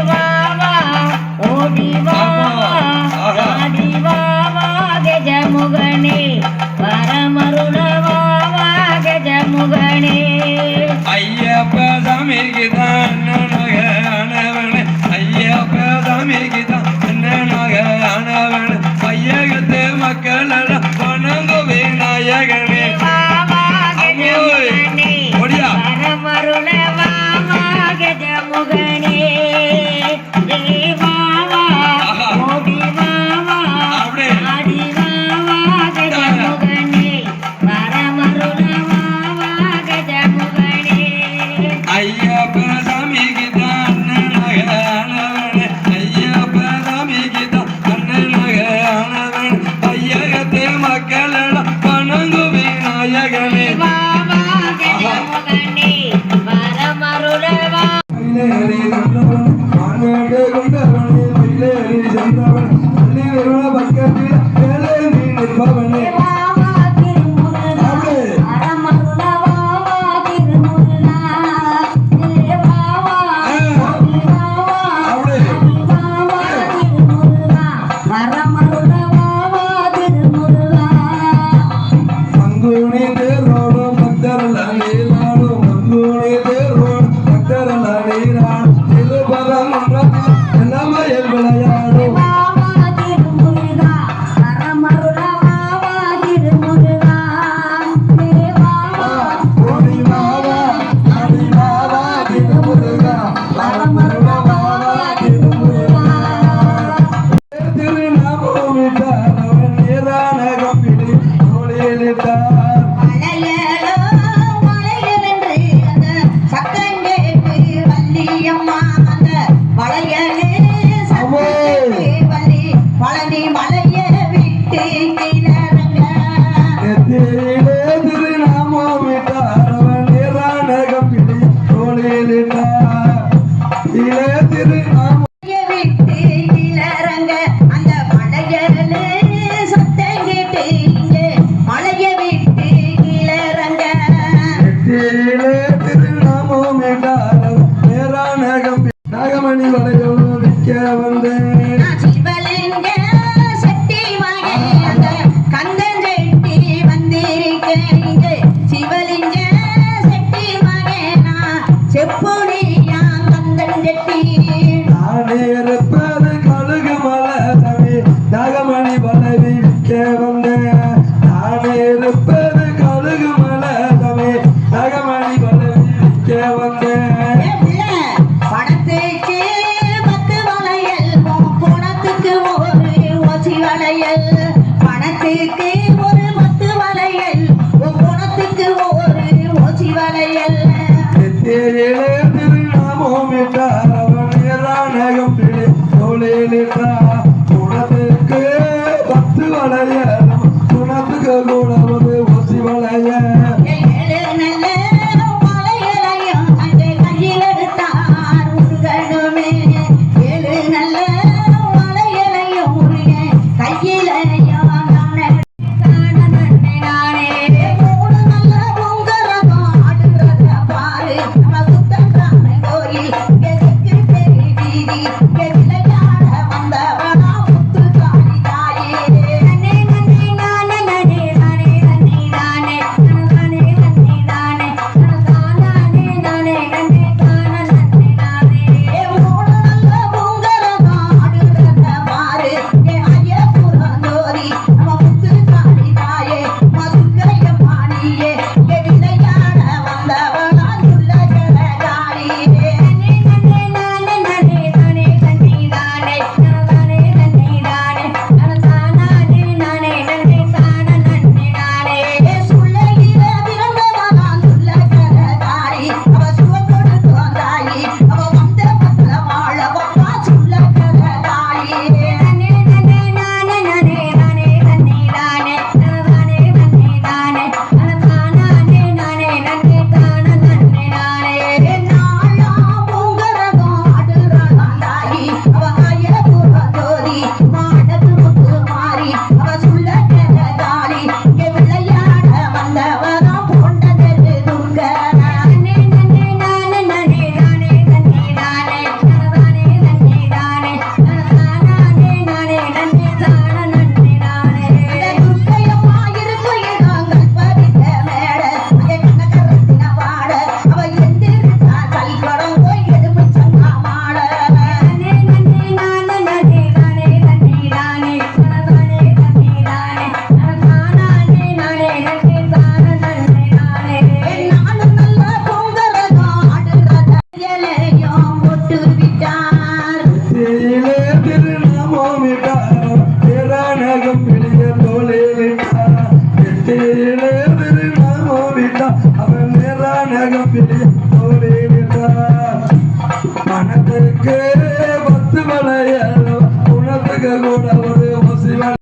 வாவா ஓடி வாவா ஆடி வாவா கஜமுகனே வரமருள வாவா கஜமுகனே ஐயப்ப சாமிக்கு தான் ஆனவனே ஐயப்ப சாமிக்கு தான் ஆனவனே பையகத்து மக்கள் எல்லாம் வணங்கு விநாயகனே வரமருள வாவா கஜமுகனே வாவா ஓடி வாவா ஆடி வாவா கஜமுகனே வரமருள வாவா கஜமுகனே ஐயப்ப சாமிக்கு தான் ஆனவனே ஐயப்ப சாமிக்கு தான் ஆனவனே பையகத்து மக்கள் எல்லாம் வணங்கு விநாயகனே படத்துக்கு 10 வளையல் போனத்துக்கு நகம் பிடிய தோழிலிட்டா எட்டியிலே திருநாமோவிட்டா அவன் நேரா நகம் பிடிய தோழிலிட்டா மனதுக்கு பத்து மலையல்வா உணத்துக்கு கூட ஒரு